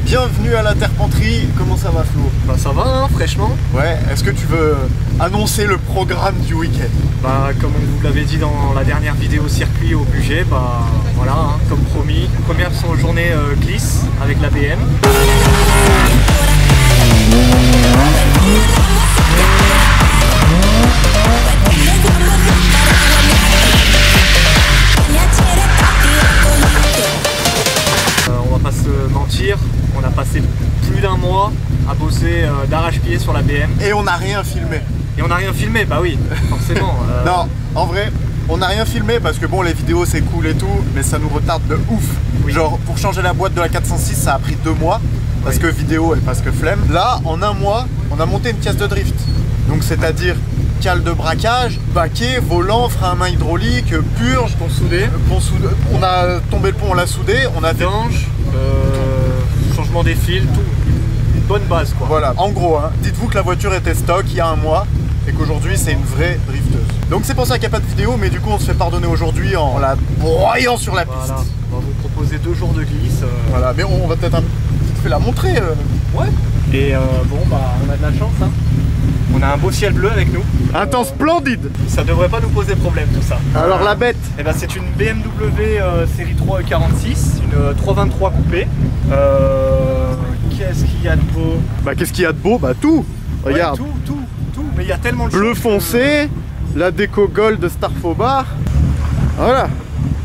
bienvenue à la Terpenterie. Comment ça va, Flo? Bah ça va, hein, fraîchement. Ouais, est-ce que tu veux annoncer le programme du week-end? Bah comme on vous l'avait dit dans la dernière vidéo circuit au budget, bah voilà, hein, comme promis. Première journée glisse avec la BM. On va pas se mentir, on a passé plus d'un mois à bosser d'arrache-pied sur la BM. Et on n'a rien filmé. Et on n'a rien filmé, bah oui, forcément. Non, en vrai, on n'a rien filmé parce que bon, les vidéos c'est cool et tout, mais ça nous retarde de ouf. Oui. Genre, pour changer la boîte de la 406, ça a pris 2 mois, parce que vidéo et parce que flemme. Là, en un mois, on a monté une pièce de drift. Donc, c'est-à-dire cale de braquage, baquet, volant, frein à main hydraulique, purge, pont soudé. On a tombé le pont, on l'a soudé, on a fait changement des fils, tout. Une bonne base, quoi. Voilà, en gros, hein, dites-vous que la voiture était stock il y a un mois et qu'aujourd'hui c'est une vraie drifteuse. Donc c'est pour ça qu'il n'y a pas de vidéo, mais du coup on se fait pardonner aujourd'hui en la broyant sur la piste. Voilà. On va vous proposer 2 jours de glisse. Voilà, mais on va peut-être un petit peu la montrer. Ouais. Et bon, bah on a de la chance, hein. On a un beau ciel bleu avec nous. Un temps splendide. Ça devrait pas nous poser problème tout ça. Alors la bête, eh ben, c'est une BMW série 3 E46, une 323 coupée. Qu'est-ce qu'il y a de beau? bah qu'est-ce qu'il y a de beau? Bah tout. Regarde. Ouais, tout. Mais il y a tellement de bleu choses foncé, la déco gold de Starfobar. Voilà.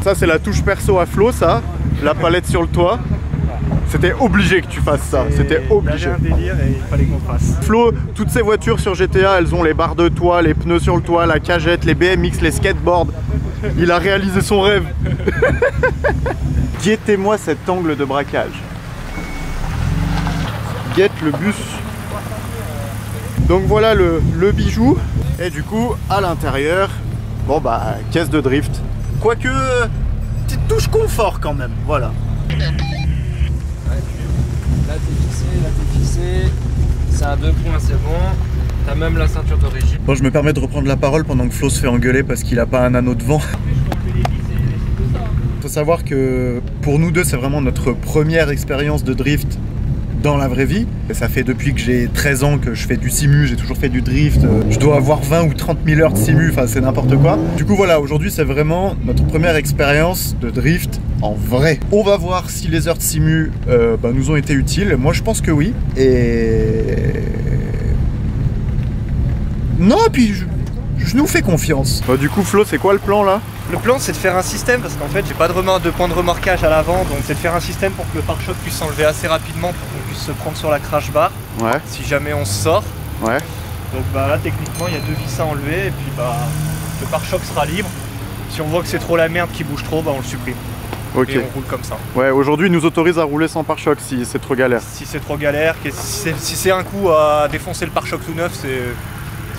Ça c'est la touche perso à Flo, ça. La palette sur le toit. C'était obligé que tu fasses ça, c'était obligé. Il y avait un délire et il fallait qu'on fasse. Flo, toutes ces voitures sur GTA, elles ont les barres de toit, les pneus sur le toit, la cagette, les BMX, les skateboards. Il a réalisé son rêve. Guettez-moi cet angle de braquage. Guette le bus. Donc voilà le bijou. Et du coup, à l'intérieur, bon bah, caisse de drift. Quoique, petite touche confort quand même, voilà. Là t'es fixé, c'est à 2 points, c'est bon. T'as même la ceinture d'origine. Bon, je me permets de reprendre la parole pendant que Flo se fait engueuler parce qu'il a pas un anneau devant. Faut savoir que pour nous deux, c'est vraiment notre première expérience de drift dans la vraie vie. Et ça fait depuis que j'ai 13 ans que je fais du simu, j'ai toujours fait du drift. Je dois avoir 20 ou 30 000 heures de simu, enfin c'est n'importe quoi. Du coup voilà, aujourd'hui c'est vraiment notre première expérience de drift en vrai. On va voir si les heures de simu nous ont été utiles. Moi je pense que oui. Et... non, puis je nous fais confiance. Bah, du coup Flo, c'est quoi le plan là? Le plan c'est de faire un système parce qu'en fait j'ai pas de point de remorquage à l'avant, donc c'est de faire un système pour que le pare-choc puisse s'enlever assez rapidement pour qu'on puisse se prendre sur la crash bar. Ouais. Si jamais on se sort. Ouais. Donc bah là techniquement il y a 2 vis à enlever et puis bah le pare-choc sera libre. Si on voit que c'est trop la merde qui bouge trop, bah on le supprime. Ok. Et on roule comme ça. Ouais, aujourd'hui il nous autorise à rouler sans pare-choc si c'est trop galère. Si c'est trop galère, si c'est un coup à défoncer le pare-choc tout neuf, c'est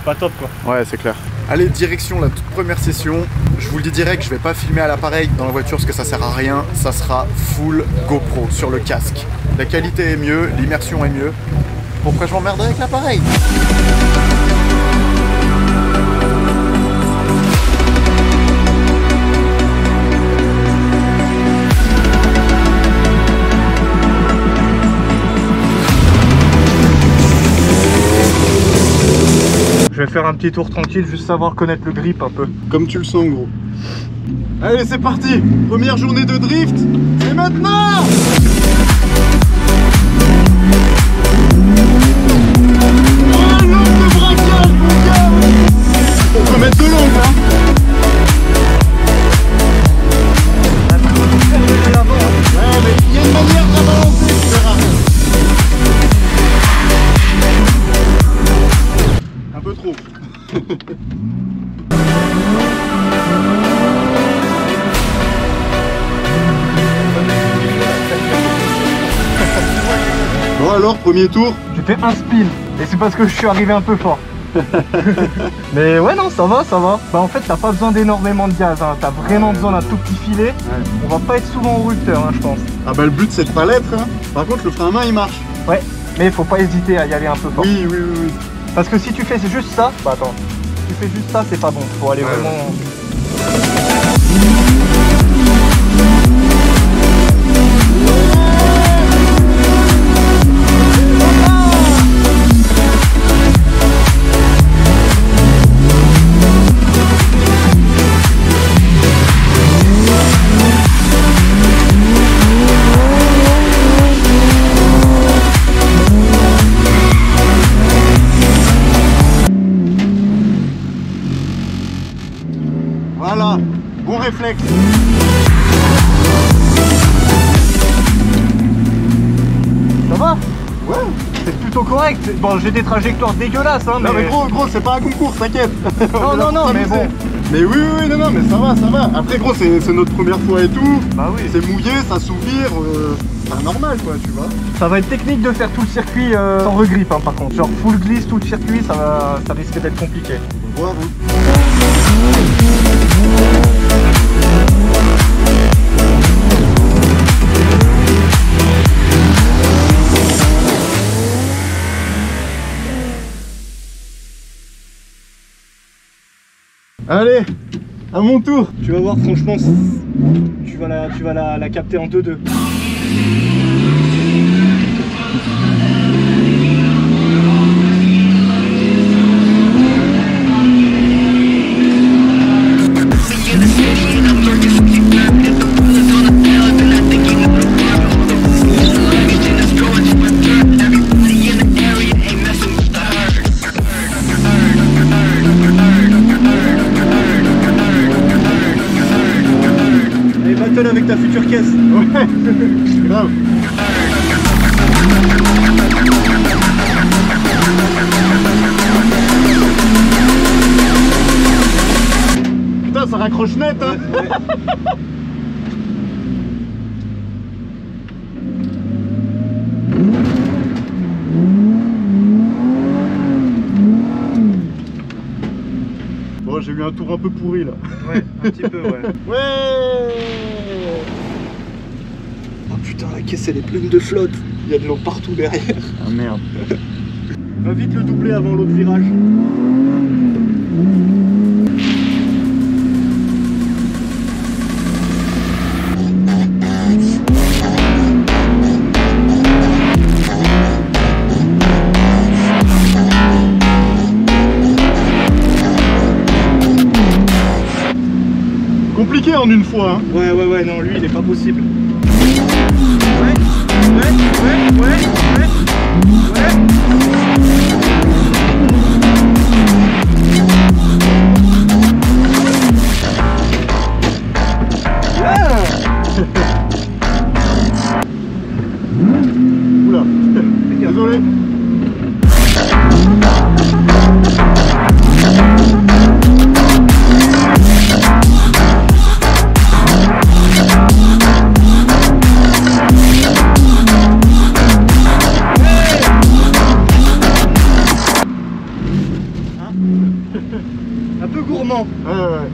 pas top quoi. Ouais, c'est clair. Allez, direction la toute première session. Je vous le dis direct, je vais pas filmer à l'appareil dans la voiture parce que ça sert à rien. Ça sera full GoPro sur le casque. La qualité est mieux, l'immersion est mieux. Pourquoi je m'emmerderais avec l'appareil? Je vais faire un petit tour tranquille, juste savoir connaître le grip un peu. Comme tu le sens, gros. Allez, c'est parti. Première journée de drift, c'est maintenant. Oh, l'angle de braquage, mon gars. On peut mettre de l'angle, hein. Ouais, mais il y a une manière de la balancer, tu verras. Un peu trop. Bon alors, premier tour. J'ai fait un spin et c'est parce que je suis arrivé un peu fort. Mais ouais non, ça va. Bah en fait t'as pas besoin d'énormément de gaz, hein. T'as vraiment besoin d'un tout petit filet. On va pas être souvent au rupteur, hein, je pense. Ah bah le but c'est de pas l'être, hein. Par contre le frein à main il marche. Ouais, mais faut pas hésiter à y aller un peu fort. Oui. Parce que si tu fais juste ça, bah attends, si tu fais juste ça c'est pas bon, faut aller vraiment... réflexe. Ça va? Ouais. C'est plutôt correct. Bon, j'ai des trajectoires dégueulasses, hein, mais... Non mais gros, c'est pas un concours, t'inquiète. Non, mais bon. Mais oui, non, mais ça va. Après gros, c'est notre première fois et tout. Bah oui. C'est mouillé, ça soupire, c'est normal quoi, tu vois. Ça va être technique de faire tout le circuit sans regrip, hein, par contre. Genre full glisse tout le circuit, ça risque d'être compliqué. On va voir, hein. Allez, à mon tour. Tu vas voir, franchement, tu vas la capter en 2-2. Avec ta future caisse. Ouais, grave. Putain, ça raccroche net, hein. Ouais. Bon, j'ai eu un tour un peu pourri là. Ouais, un petit peu, ouais. Ouais. Oh putain, la caisse elle est pleine de flotte. Il y a de l'eau partout derrière. Ah merde. Va vite le doubler avant l'autre virage. Compliqué en une fois, hein. Ouais, non, lui il est pas possible. Oula, désolé. Un peu gourmand. Ouais.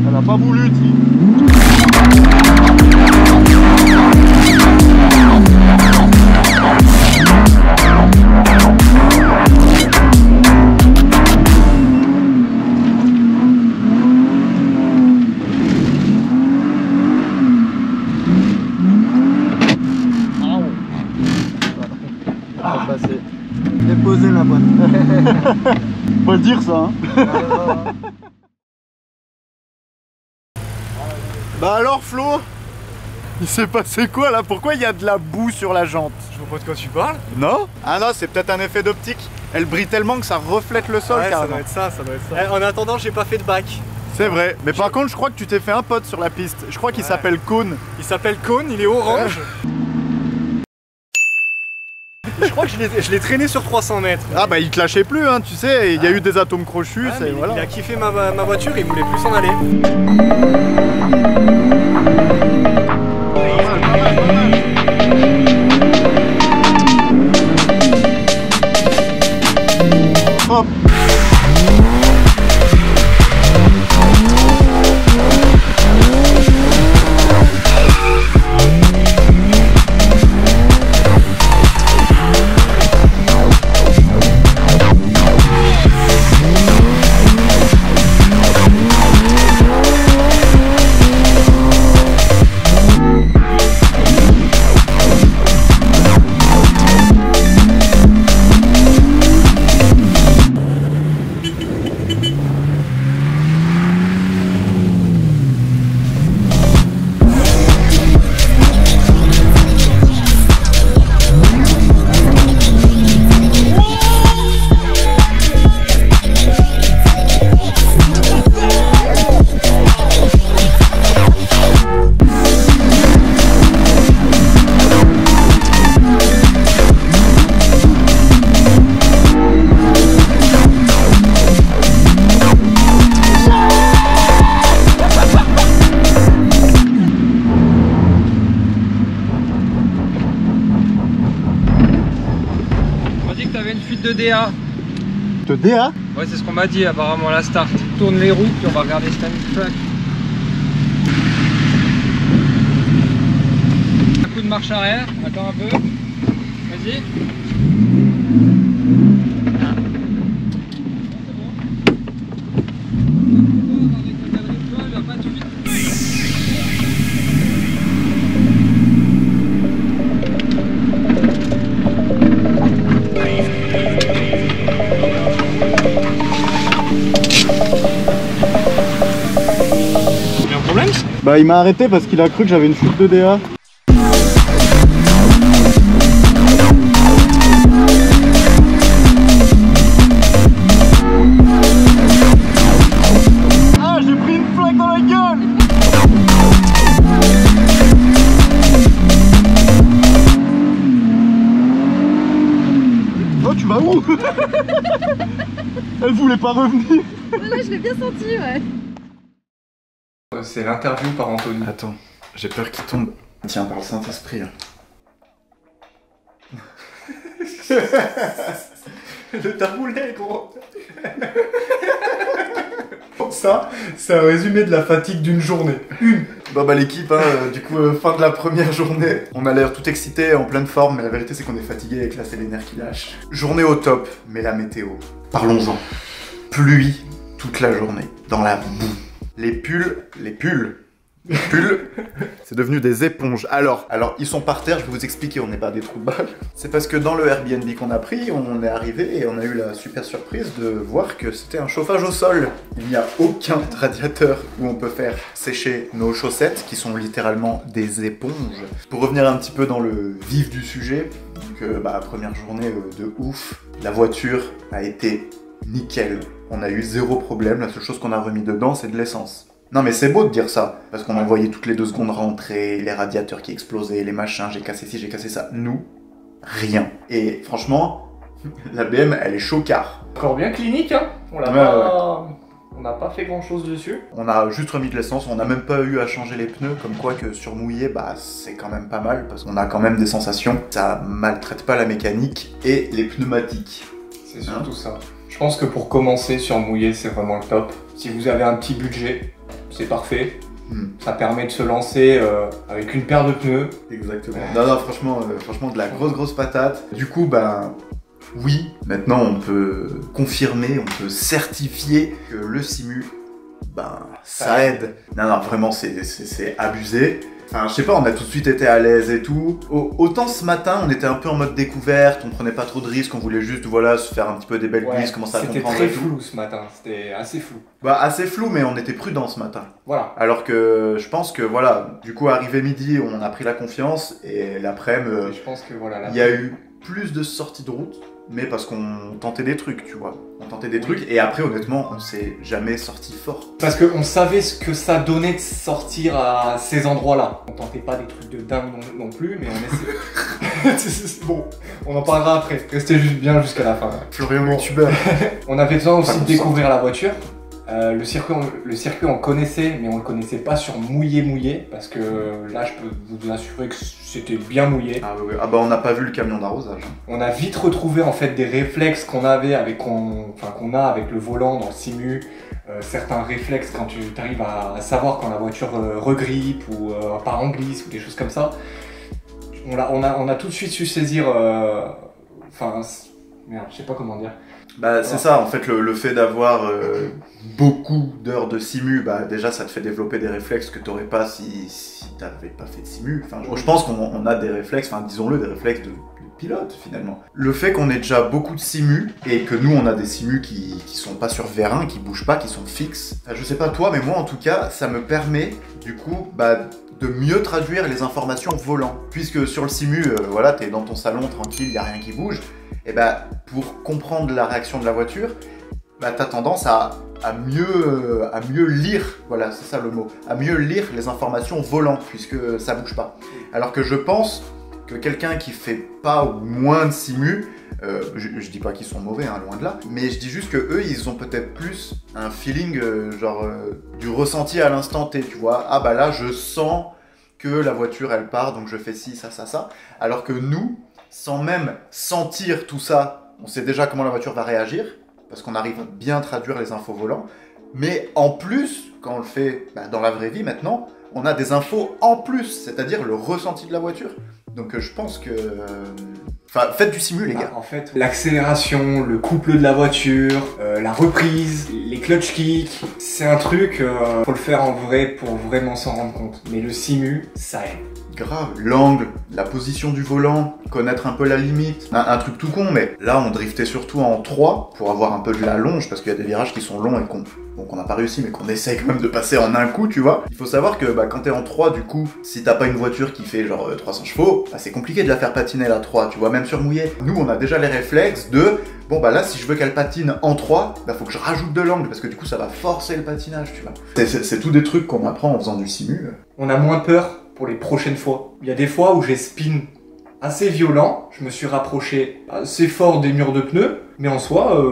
Elle a pas voulu, tu. Déposer la boîte. Faut le dire ça, hein. Bah alors Flo, il s'est passé quoi là? Pourquoi il y a de la boue sur la jante? Je vois pas de quoi tu parles. Non? Ah non, c'est peut-être un effet d'optique. Elle brille tellement que ça reflète le sol, Ouais, ça carrément. doit être ça, ça doit être ça. En attendant, j'ai pas fait de bac. C'est vrai, mais par contre je crois que tu t'es fait un pote sur la piste. Je crois qu'il s'appelle Cône. Il s'appelle Cône, il est orange. Je crois que je l'ai traîné sur 300 mètres. Ah bah il te lâchait plus, hein, tu sais, il y a eu des atomes crochus, Ah, voilà. Il a kiffé ma voiture, il voulait plus s'en aller. Hop. De DA. De DA? Ouais, c'est ce qu'on m'a dit apparemment à la start. Tourne les roues puis on va regarder ce timing track. Un coup de marche arrière, attends un peu. Vas-y. Bah il m'a arrêté parce qu'il a cru que j'avais une chute de DA. Ah, j'ai pris une flaque dans la gueule. Oh, tu vas où? Elle voulait pas revenir. Ouais, je l'ai bien senti, ouais. C'est l'interview par Anthony. Attends, j'ai peur qu'il tombe. Tiens, par le Saint-Esprit. Le taboulet, gros. Ça, c'est un résumé de la fatigue d'une journée. Bon bah l'équipe, hein, du coup, fin de la première journée. On a l'air tout excité, en pleine forme, mais la vérité c'est qu'on est fatigué et que là c'est les nerfs qui lâchent. Journée au top, mais la météo. Parlons-en. Pluie toute la journée, dans la boue. Les pulls, c'est devenu des éponges. Alors, ils sont par terre, je vais vous expliquer, on n'est pas des trous de balles. C'est parce que dans le Airbnb qu'on a pris, on est arrivé et on a eu la super surprise de voir que c'était un chauffage au sol. Il n'y a aucun radiateur où on peut faire sécher nos chaussettes, qui sont littéralement des éponges. Pour revenir un petit peu dans le vif du sujet, donc, première journée de ouf, la voiture a été nickel. On a eu zéro problème, la seule chose qu'on a remis dedans, c'est de l'essence. Non mais c'est beau de dire ça, parce qu'on en voyait toutes les 2 secondes rentrer, les radiateurs qui explosaient, les machins, j'ai cassé ci, j'ai cassé ça. Nous, rien. Et franchement, la BM, elle est chocard. Encore bien clinique, hein. On n'a pas fait grand chose dessus. On a juste remis de l'essence, on n'a même pas eu à changer les pneus, comme quoi que sur mouillé, bah c'est quand même pas mal, parce qu'on a quand même des sensations. Ça maltraite pas la mécanique et les pneumatiques. C'est surtout ça. Je pense que pour commencer sur mouillé, c'est vraiment le top. Si vous avez un petit budget, c'est parfait. Ça permet de se lancer avec une paire de pneus. Exactement. Non, franchement, de la grosse patate. Du coup, oui, maintenant on peut confirmer, on peut certifier que le Simu, ça aide. Non, vraiment, c'est abusé. Enfin, je sais pas, on a tout de suite été à l'aise et tout. Autant ce matin, on était un peu en mode découverte, on prenait pas trop de risques, on voulait juste, voilà, se faire un petit peu des belles quiz, commencer à comprendre. C'était très flou ce matin, c'était assez flou. Assez flou, mais on était prudent ce matin. Voilà. Alors que je pense que, voilà, du coup, arrivé midi, on a pris la confiance, et l'après-midi, je pense que voilà, il y a eu plus de sorties de route, mais parce qu'on tentait des trucs, tu vois. On tentait des trucs, et après, honnêtement, on s'est jamais sorti fort. Parce qu'on savait ce que ça donnait de sortir à ces endroits-là. On tentait pas des trucs de dingue non plus, mais on essayait. Bon, on en parlera après. Restez juste bien jusqu'à la fin. Florian youtubeur. On avait besoin aussi de découvrir la voiture. Le circuit on connaissait, mais on le connaissait pas sur mouillé, parce que là je peux vous assurer que c'était bien mouillé. Ah oui, ah bah on n'a pas vu le camion d'arrosage. On a vite retrouvé en fait des réflexes qu'on avait qu'on a avec le volant dans le simu. Certains réflexes quand tu arrives à savoir quand la voiture regrippe ou part en glisse ou des choses comme ça. On a tout de suite su saisir. Merde, je sais pas comment dire. Bah c'est ça, en fait le fait d'avoir beaucoup d'heures de simu, bah déjà ça te fait développer des réflexes que t'aurais pas si t'avais pas fait de simu. Enfin, je pense qu'on a des réflexes, enfin disons-le, des réflexes de pilote finalement. Le fait qu'on ait déjà beaucoup de simu et que nous on a des simus qui sont pas sur vérin, qui bougent pas, qui sont fixes. Enfin, je sais pas toi, mais moi en tout cas, ça me permet du coup de mieux traduire les informations volant. Puisque sur le simu, voilà, t'es dans ton salon tranquille, y a rien qui bouge. Et bah pour comprendre la réaction de la voiture, bah t'as tendance à mieux lire, voilà c'est ça le mot, à mieux lire les informations volant puisque ça bouge pas. Alors que je pense que quelqu'un qui fait pas ou moins de simu, je dis pas qu'ils sont mauvais, hein, loin de là, mais je dis juste que eux ils ont peut-être plus un feeling du ressenti à l'instant T, tu vois. Ah bah là je sens que la voiture elle part donc je fais ci, ça, alors que nous, sans même sentir tout ça, on sait déjà comment la voiture va réagir, parce qu'on arrive à bien traduire les infos volants, mais en plus, quand on le fait dans la vraie vie maintenant, on a des infos en plus, c'est-à-dire le ressenti de la voiture. Donc je pense que... Enfin, faites du simu les gars. En fait, l'accélération, le couple de la voiture, la reprise, les clutch kicks, c'est un truc, faut le faire en vrai pour vraiment s'en rendre compte. Mais le simu, ça aide. Grave, l'angle, la position du volant, connaître un peu la limite. Un truc tout con, mais là on driftait surtout en 3 pour avoir un peu de la longe, parce qu'il y a des virages qui sont longs et qu'on n'a pas réussi, mais qu'on essaye quand même de passer en un coup, tu vois. Il faut savoir que quand t'es en 3, du coup, si t'as pas une voiture qui fait genre 300 chevaux, c'est compliqué de la faire patiner la 3, tu vois, même sur mouillé. Nous on a déjà les réflexes de, bon là si je veux qu'elle patine en 3, faut que je rajoute de l'angle, parce que du coup ça va forcer le patinage, tu vois. C'est tout des trucs qu'on apprend en faisant du simu. On a moins peur pour les prochaines fois. Il y a des fois où j'ai spin assez violent, je me suis rapproché assez fort des murs de pneus, mais en soi,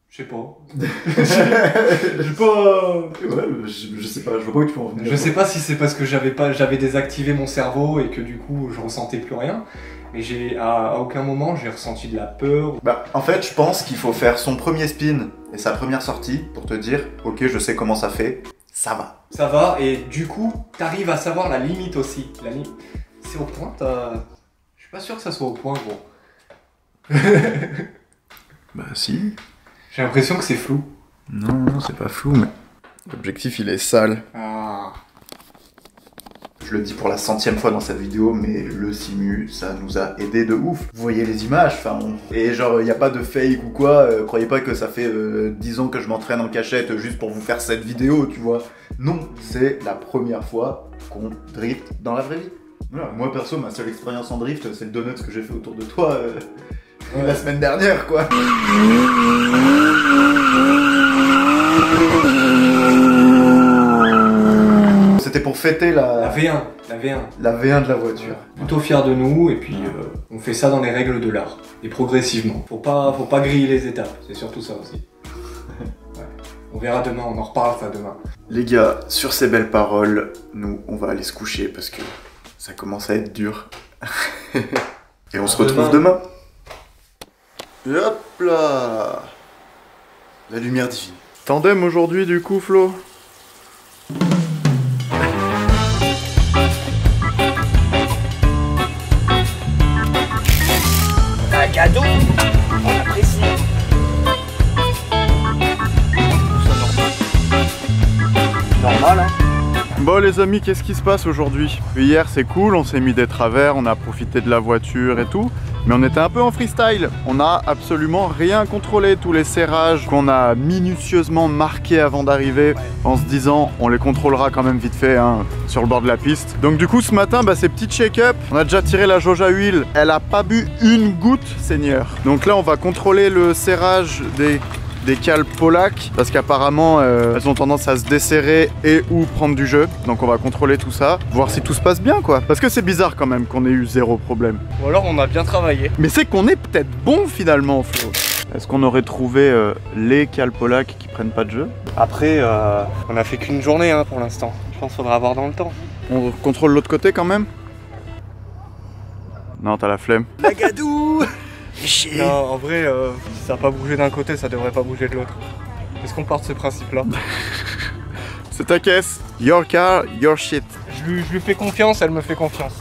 je sais pas. Je sais pas, je vois pas où tu peux en venir. Je sais pas si c'est parce que j'avais désactivé mon cerveau et que du coup je ressentais plus rien, mais à aucun moment j'ai ressenti de la peur. En fait, je pense qu'il faut faire son premier spin et sa première sortie pour te dire, ok, je sais comment ça fait. Ça va. Ça va, et du coup, t'arrives à savoir la limite aussi. La limite. C'est au point, je suis pas sûr que ça soit au point, gros. Si. J'ai l'impression que c'est flou. Non, c'est pas flou, mais... L'objectif, il est sale. Ah. Je le dis pour la 100e fois dans cette vidéo, mais le simu, ça nous a aidé de ouf. Vous voyez les images, et genre, y a pas de fake ou quoi, croyez pas que ça fait 10 ans que je m'entraîne en cachette juste pour vous faire cette vidéo, tu vois. Non, c'est la première fois qu'on drift dans la vraie vie. Voilà. Moi perso, ma seule expérience en drift, c'est le donut que j'ai fait autour de toi la semaine dernière, quoi. C'était pour fêter la V1. La V1 de la voiture. Plutôt fier de nous, et puis on fait ça dans les règles de l'art. Et progressivement. Faut pas griller les étapes, c'est surtout ça aussi. Ouais. On verra demain, on en reparle ça demain. Les gars, sur ces belles paroles, nous on va aller se coucher parce que ça commence à être dur. Et on se retrouve demain. Et hop là, la lumière divine. Tandem aujourd'hui du coup, Flo? Un cadeau, on apprécie. Normal, hein. Bon les amis, qu'est-ce qui se passe aujourd'hui? Hier c'est cool, on s'est mis des travers, on a profité de la voiture et tout, mais on était un peu en freestyle. On n'a absolument rien contrôlé, tous les serrages qu'on a minutieusement marqués avant d'arriver, en se disant on les contrôlera quand même vite fait sur le bord de la piste. Donc du coup ce matin, ces petits check-up, on a déjà tiré la jauge à huile, elle a pas bu une goutte, Seigneur. Donc là on va contrôler le serrage des des cales Polac parce qu'apparemment elles ont tendance à se desserrer et ou prendre du jeu. Donc on va contrôler tout ça, voir si tout se passe bien quoi. Parce que c'est bizarre quand même qu'on ait eu zéro problème. Ou alors on a bien travaillé. Mais c'est qu'on est peut-être bon finalement Flo. Est-ce qu'on aurait trouvé les cales Polac qui prennent pas de jeu? Après, on a fait qu'une journée hein, pour l'instant. Je pense qu'il faudra avoir dans le temps. On contrôle l'autre côté quand même? Non, t'as la flemme. La gadou. Non, en vrai, si ça n'a pas bougé d'un côté, ça devrait pas bouger de l'autre. Est-ce qu'on part de ce principe-là? C'est ta caisse. Your car, your shit. Je lui fais confiance, elle me fait confiance.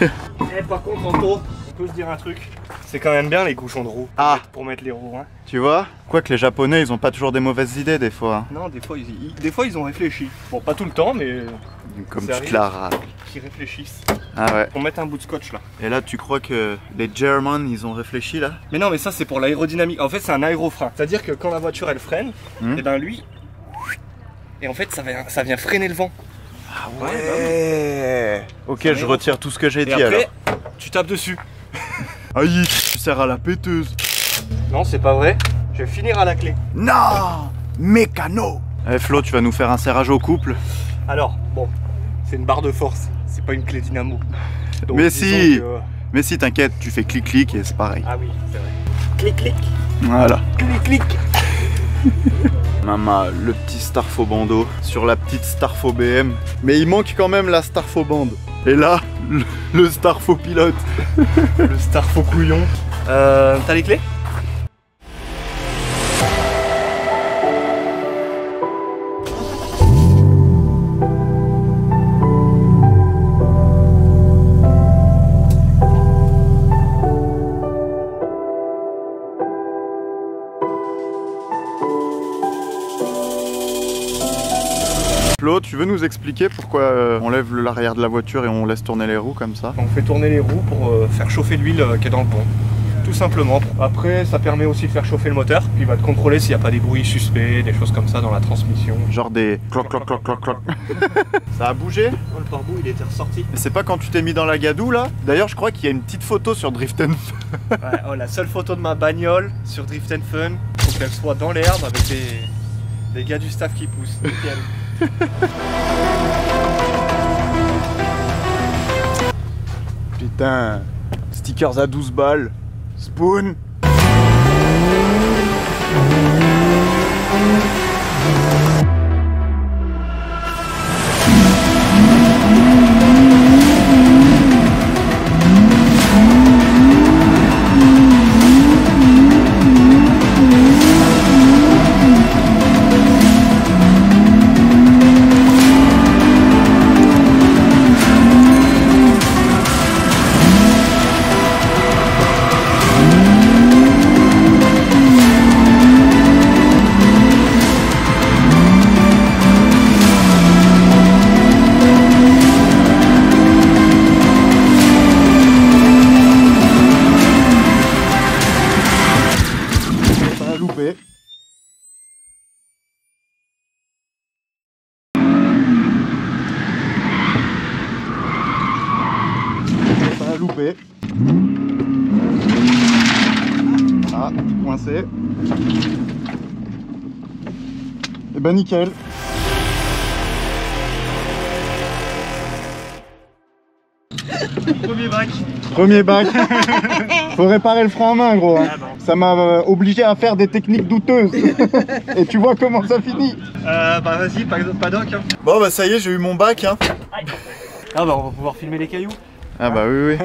Et par contre, Anto, on peut se dire un truc. C'est quand même bien les bouchons de roue pour mettre les roues. Hein. Tu vois? Quoique les Japonais, ils ont pas toujours des mauvaises idées des fois. Non, des fois ils ont réfléchi. Bon, pas tout le temps, mais... Comme tu te la râles. Qui réfléchissent. Ah ouais. Pour mettre un bout de scotch là. Et là, tu crois que les Germans, ils ont réfléchi là? Mais non, mais ça c'est pour l'aérodynamique. En fait, c'est un aérofrein. C'est-à-dire que quand la voiture elle freine, et ben lui... Et en fait, ça vient freiner le vent. Ah ouais. Ok, je retire tout ce que j'ai dit après, alors. Tu tapes dessus. Aïe, tu sers à la péteuse. Non, c'est pas vrai. Je vais finir à la clé. Non, mécano. Eh Flo, tu vas nous faire un serrage au couple? Alors, bon, c'est une barre de force. C'est pas une clé dynamo. Donc, mais si, que... mais si, t'inquiète, tu fais clic-clic et c'est pareil. Ah oui, c'est vrai. Clic-clic. Voilà. Clic-clic. Maman, le petit Starfo bandeau sur la petite Starfo BM. Mais il manque quand même la Starfo bande. Et là, le Starfo pilote. Le Starfo couillon. T'as les clés? Flo, tu veux nous expliquer pourquoi on lève l'arrière de la voiture et on laisse tourner les roues comme ça? On fait tourner les roues pour faire chauffer l'huile qui est dans le pont. Tout simplement. Après, ça permet aussi de faire chauffer le moteur. Puis il va te contrôler s'il n'y a pas des bruits suspects, des choses comme ça dans la transmission. Genre des cloc cloc cloc cloc cloc. Ça a bougé? Oh, le pare-boue il était ressorti. C'est pas quand tu t'es mis dans la gadoue là? D'ailleurs, je crois qu'il y a une petite photo sur Drift & Fun. Ouais, oh, la seule photo de ma bagnole sur Drift & Fun, faut qu'elle soit dans l'herbe avec des gars du staff qui poussent. Nickel. Putain, stickers à 12 balles. Spoon. Loupé. Ah, coincé. Et ben nickel. Premier bac. Premier bac. Faut réparer le frein à main gros. Hein. Ah bon. Ça m'a obligé à faire des techniques douteuses. Et tu vois comment ça finit. Bah vas-y, paddock. Hein. Bon bah ça y est, j'ai eu mon bac. Hein. Ah bah on va pouvoir filmer les cailloux. Ah bah oui.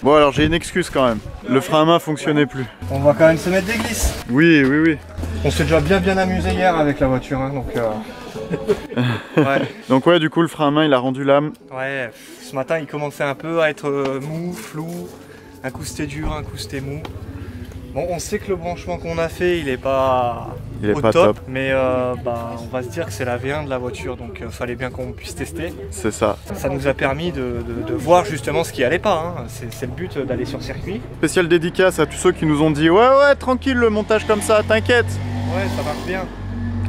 Bon alors j'ai une excuse quand même. Le frein à main fonctionnait plus. On va quand même se mettre des glisses. Oui. On s'est déjà bien amusé hier avec la voiture, hein, donc ouais. Donc ouais, du coup le frein à main il a rendu l'âme. Ouais, ce matin il commençait un peu à être mou, flou. Un coup c'était dur, un coup c'était mou. Bon, on sait que le branchement qu'on a fait il est pas au top. Mais bah, on va se dire que c'est la V1 de la voiture, donc fallait bien qu'on puisse tester. C'est ça. Ça nous a permis de voir justement ce qui allait pas, hein. C'est le but d'aller sur circuit. Spécial dédicace à tous ceux qui nous ont dit ouais tranquille le montage comme ça, t'inquiète. Ouais, ça marche bien.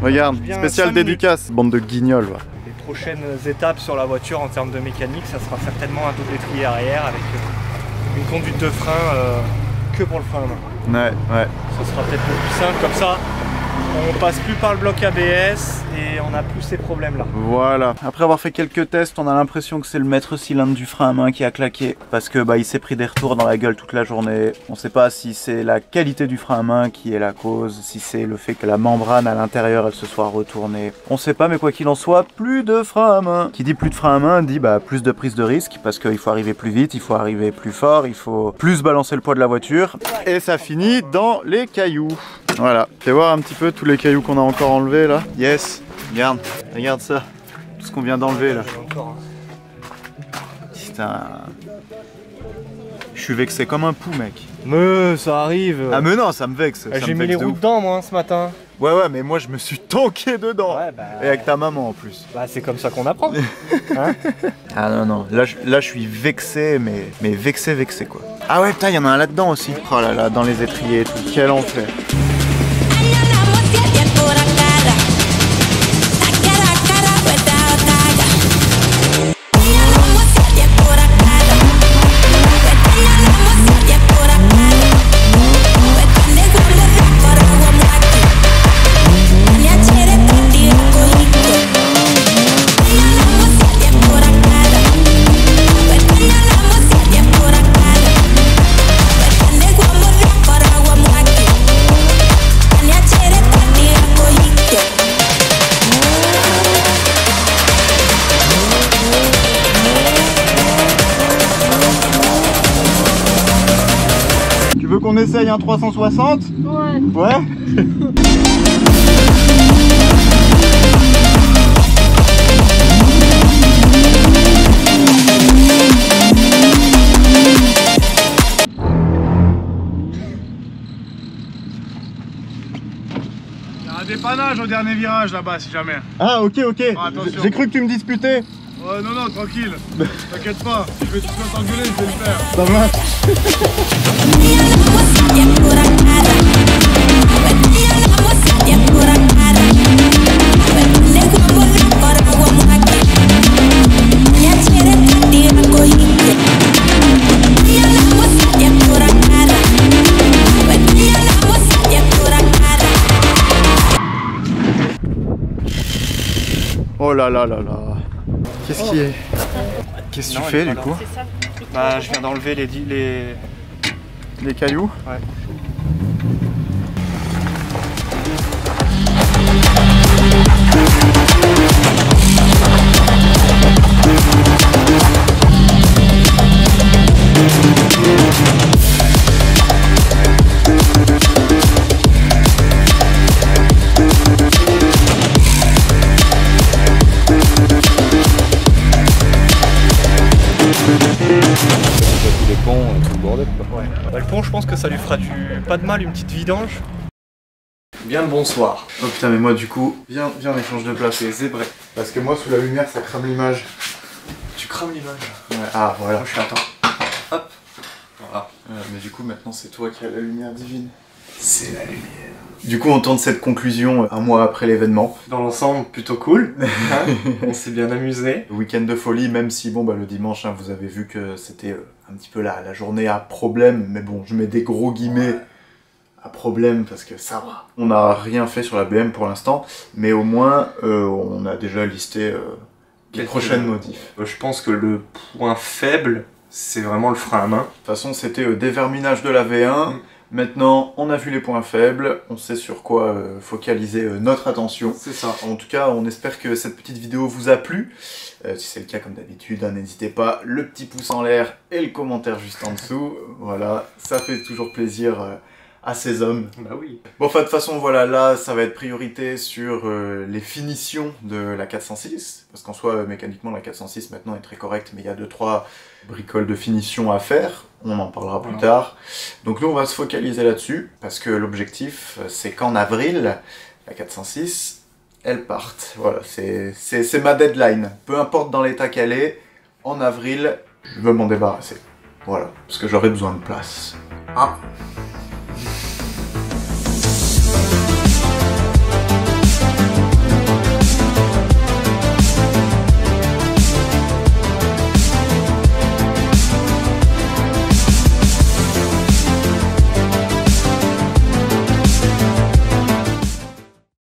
Regarde, bien spécial dédicace, bande de guignols. Va. Les prochaines étapes sur la voiture en termes de mécanique, ça sera certainement un double étrier arrière avec une conduite de frein que pour le frein à main. Ouais. Ça sera peut-être le plus simple comme ça. On passe plus par le bloc ABS et on a plus ces problèmes là. Voilà. Après avoir fait quelques tests, on a l'impression que c'est le maître cylindre du frein à main qui a claqué. Parce que il s'est pris des retours dans la gueule toute la journée. On sait pas si c'est la qualité du frein à main qui est la cause, si c'est le fait que la membrane à l'intérieur elle se soit retournée. On sait pas, mais quoi qu'il en soit, plus de frein à main. Qui dit plus de frein à main dit plus de prise de risque parce qu'il faut arriver plus vite, il faut arriver plus fort, il faut plus balancer le poids de la voiture. Et ça finit dans les cailloux. Voilà. Fais voir un petit peu tous les cailloux qu'on a encore enlevés là. Yes. Regarde ça. Tout ce qu'on vient d'enlever là. Putain. Je suis vexé comme un pou, mec. Mais ça arrive. Ah mais non, ça me vexe. J'ai mis les roues dedans moi ce matin. Ouais mais moi je me suis tanké dedans. Ouais, et avec ta maman en plus. C'est comme ça qu'on apprend. Hein? Ah non, là je suis vexé, mais vexé quoi. Ah ouais putain, il y en a un là-dedans aussi. Oh là là, dans les étriers et tout, quel enfer. Tu veux qu'on essaye un 360? Ouais. Il y a un dépannage au dernier virage là-bas si jamais. Ah ok. J'ai cru que tu me disputais. Ouais non, tranquille. T'inquiète pas, si je vais tout t'engueuler, je vais le faire. Ça marche. Oh là là là là. Qu'est-ce qui est? Qu'est-ce que tu fais du coup? Je viens d'enlever les cailloux. Ouais. Le pont, je pense que ça lui fera pas de mal, une petite vidange. Bien le bonsoir. Oh putain, mais moi du coup, viens on échange de place, c'est zébré. Parce que moi sous la lumière ça crame l'image. Tu crames l'image. Ouais, ah voilà. Moi je suis à temps. Hop. Voilà. Mais du coup maintenant c'est toi qui as la lumière divine. C'est la lumière. Du coup on tourne cette conclusion un mois après l'événement. Dans l'ensemble plutôt cool. On s'est bien amusé. Week-end de folie, même si bon le dimanche vous avez vu que c'était un petit peu la journée à problème. Mais bon, je mets des gros guillemets à problème parce que ça va. On n'a rien fait sur la BM pour l'instant. Mais au moins on a déjà listé les prochaines modifs. Je pense que le point faible c'est vraiment le frein à main. De toute façon c'était déverminage de la V1. Maintenant, on a vu les points faibles, on sait sur quoi focaliser notre attention. C'est ça. En tout cas, on espère que cette petite vidéo vous a plu. Si c'est le cas, comme d'habitude, n'hésitez pas, le petit pouce en l'air et le commentaire juste en dessous. Voilà, ça fait toujours plaisir à ces hommes. Bah oui. Bon, enfin, de toute façon, voilà, là, ça va être priorité sur les finitions de la 406. Parce qu'en soi, mécaniquement, la 406 maintenant est très correcte, mais il y a 2-3 bricoles de finition à faire. On en parlera plus tard. Donc nous, on va se focaliser là-dessus, parce que l'objectif, c'est qu'en avril, la 406, elle parte. Voilà, c'est ma deadline. Peu importe dans l'état qu'elle est, en avril, je veux m'en débarrasser. Voilà, parce que j'aurai besoin de place. Ah.